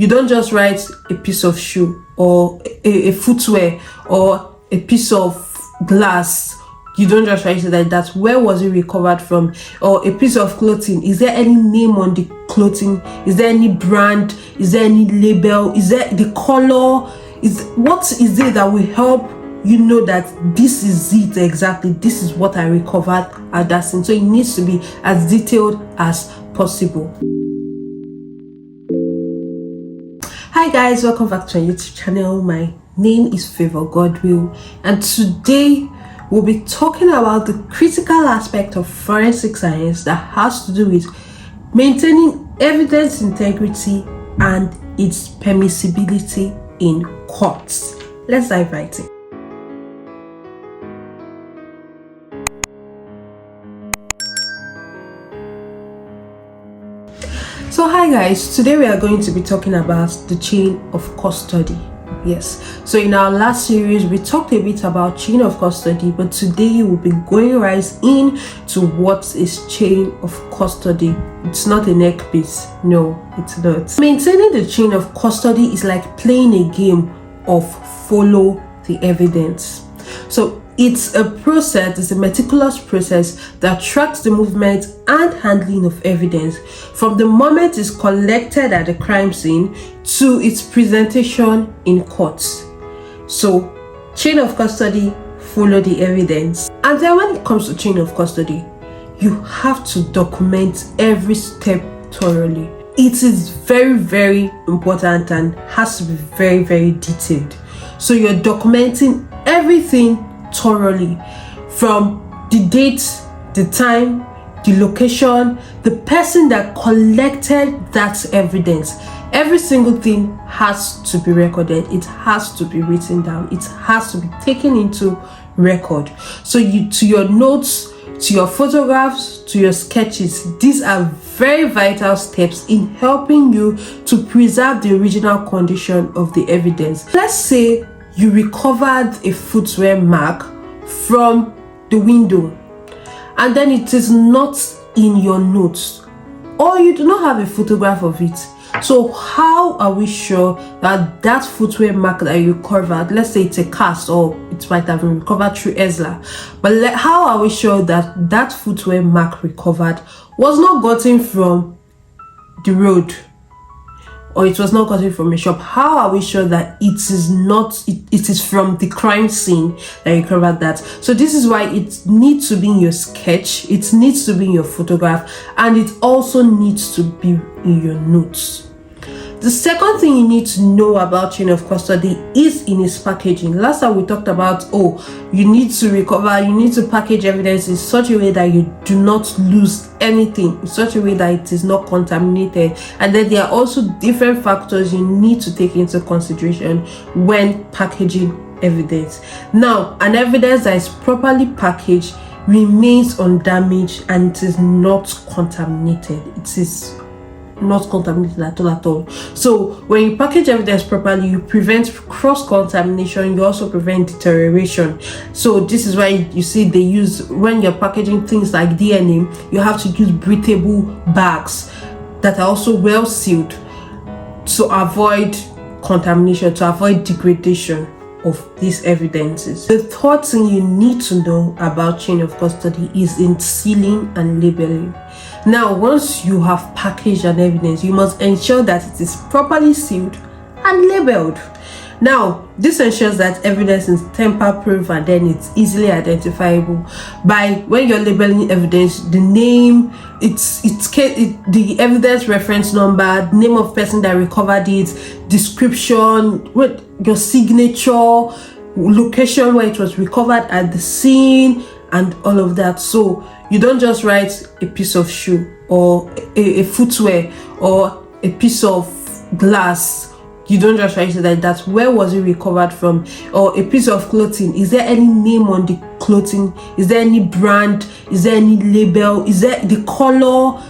You don't just write a piece of shoe or a footwear or a piece of glass. You don't just write it like that. Where was it recovered from? Or a piece of clothing. Is there any name on the clothing? Is there any brand? Is there any label? Is there the color? What is it that will help you know that this is it exactly? This is what I recovered at that scene. So it needs to be as detailed as possible. Hi guys, welcome back to our YouTube channel. My name is Favor Godwill, and today we'll be talking about the critical aspect of forensic science that has to do with maintaining evidence integrity and its permissibility in courts. Let's dive right in. So hi guys, today we are going to be talking about the chain of custody. Yes, so in our last series we talked a bit about chain of custody, but today we'll be going right in to what is chain of custody. It's not a neck piece, no, it's not. Maintaining the chain of custody is like playing a game of follow the evidence. So it's a process, it's a meticulous process that tracks the movement and handling of evidence from the moment it's collected at the crime scene to its presentation in court. So chain of custody, follow the evidence. And then when it comes to chain of custody, you have to document every step thoroughly. It is very, very important and has to be very, very detailed. So you're documenting everything thoroughly, from the date, the time, the location, the person that collected that evidence. Every single thing has to be recorded. It has to be written down. It has to be taken into record. So to your notes, to your photographs, to your sketches, these are very vital steps in helping you to preserve the original condition of the evidence. Let's say you recovered a footwear mark from the window and then it is not in your notes, or you do not have a photograph of it. So how are we sure that that footwear mark that you recovered, let's say it's a cast or it might have been recovered through ESLA, but how are we sure that that footwear mark recovered was not gotten from the road, or it was not gotten from a shop? How are we sure that it is from the crime scene that you covered that? So this is why it needs to be in your sketch, it needs to be in your photograph, and it also needs to be in your notes. The second thing you need to know about chain of custody is in its packaging. Last time we talked about, you need to package evidence in such a way that you do not lose anything, in such a way that it is not contaminated. And then there are also different factors you need to take into consideration when packaging evidence. Now, an evidence that is properly packaged remains undamaged and it is not contaminated. It is not contaminated at all. So when you package evidence properly, you prevent cross-contamination, you also prevent deterioration. So this is why you see they use, when you're packaging things like DNA, you have to use breathable bags that are also well sealed to avoid contamination, to avoid degradation of these evidences. The third thing you need to know about chain of custody is in sealing and labeling. Now, once you have packaged an evidence, you must ensure that it is properly sealed and labeled. Now, this ensures that evidence is tamper-proof and then it's easily identifiable by, when you're labeling evidence, the name, the evidence reference number, name of person that recovered it, description, your signature, location where it was recovered at the scene, and all of that. So you don't just write a piece of shoe or a footwear or a piece of glass. You don't just write it like that. Where was it recovered from? Or a piece of clothing. Is there any name on the clothing? Is there any brand? Is there any label? Is there the color?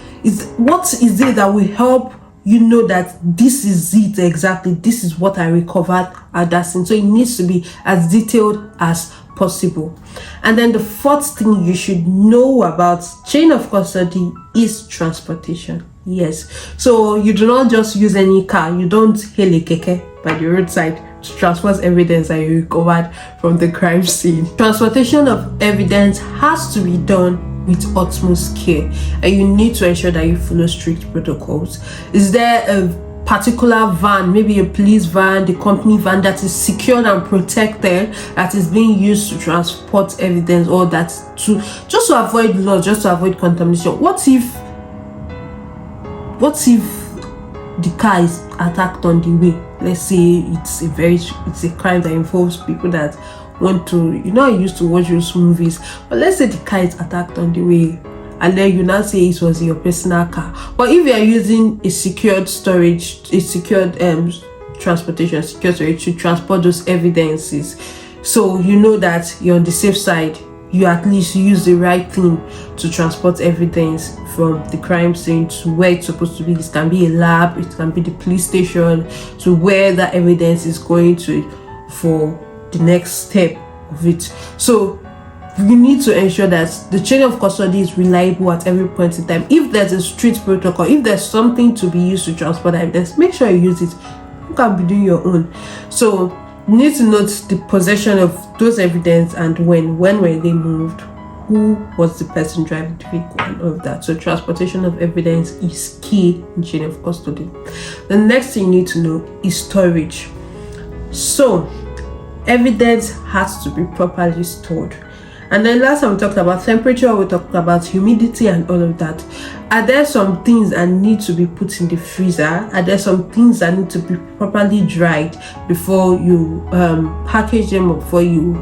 What is it that will help you know that this is it exactly? This is what I recovered at that scene. So it needs to be as detailed as possible. And then the fourth thing you should know about chain of custody is transportation. Yes, so you do not just use any car. You don't hail a keke by the roadside to transport evidence that you recovered from the crime scene. Transportation of evidence has to be done with utmost care, and you need to ensure that you follow strict protocols. Is there a particular van, maybe a police van, the company van, that is secured and protected, that is being used to transport evidence, or that to just to avoid loss, just to avoid contamination? What if the car is attacked on the way? Let's say it's a crime that involves people that want to, I used to watch those movies, but let's say the car is attacked on the way, and then you now say it was your personal car. But if you are using a secured storage, a secured transportation, secure storage to transport those evidences, so you know that you're on the safe side, you at least use the right thing to transport evidence from the crime scene to where it's supposed to be. This can be a lab, it can be the police station, to where that evidence is going to for the next step of it. So you need to ensure that the chain of custody is reliable at every point in time. If there's a strict protocol, if there's something to be used to transport evidence, make sure you use it. You can be doing your own. So you need to note the possession of those evidence and when were they moved, who was the person driving the vehicle, and all of that. So transportation of evidence is key in chain of custody. The next thing you need to know is storage. So evidence has to be properly stored. And then last time we talked about temperature, we talked about humidity and all of that. Are there some things that need to be put in the freezer? Are there some things that need to be properly dried before you package them, or before you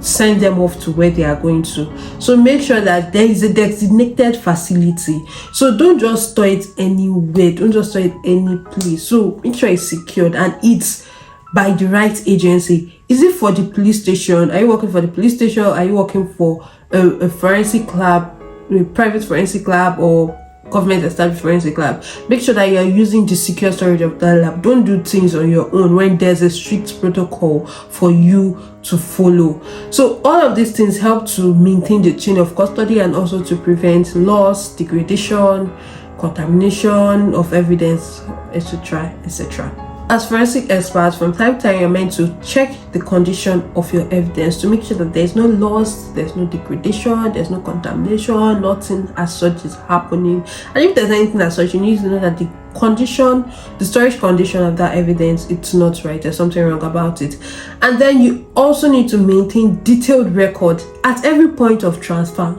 send them off to where they are going to? So make sure that there is a designated facility. So don't just store it anywhere, don't just store it any place. So make sure it's secured and it's by the right agency. Is it for the police station? Are you working for the police station? Are you working for a forensic lab, a private forensic lab, or government established forensic lab? Make sure that you are using the secure storage of that lab. Don't do things on your own when there's a strict protocol for you to follow. So all of these things help to maintain the chain of custody and also to prevent loss, degradation, contamination of evidence, etc., etc. As forensic experts, from time to time you're meant to check the condition of your evidence to make sure that there's no loss, there's no degradation, there's no contamination, nothing as such is happening. And if there's anything as such, you need to know that the condition, the storage condition of that evidence, it's not right, there's something wrong about it. And then you also need to maintain detailed records at every point of transfer.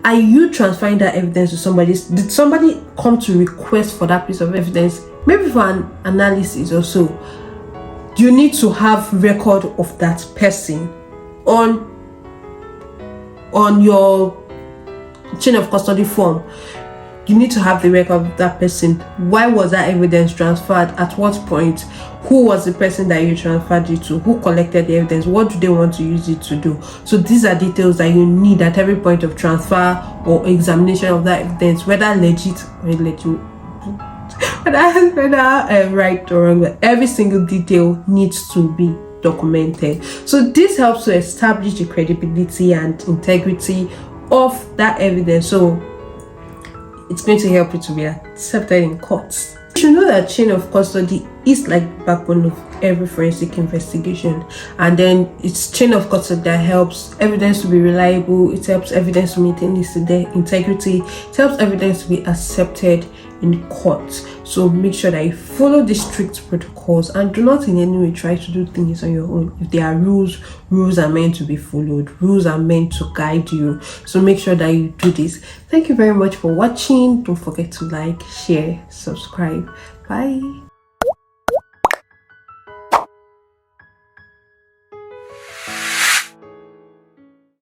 Are you transferring that evidence to somebody? Did somebody come to request for that piece of evidence, maybe for an analysis or so? You need to have record of that person on your chain of custody form. You need to have the record of that person. Why was that evidence transferred? At what point? Who was the person that you transferred it to? Who collected the evidence? What do they want to use it to do? So these are details that you need at every point of transfer or examination of that evidence, whether legit or illegitimate, whether right or wrong. But every single detail needs to be documented. So this helps to establish the credibility and integrity of that evidence. So it's going to help you to be accepted in courts. You should know that chain of custody is like the backbone of every forensic investigation, and then it's chain of custody that helps evidence to be reliable, it helps evidence to maintain its integrity, it helps evidence to be accepted in court. So make sure that you follow the strict protocols and do not in any way try to do things on your own. If there are rules are meant to be followed, rules are meant to guide you. So make sure that you do this. Thank you very much for watching. Don't forget to like, share, subscribe. Bye.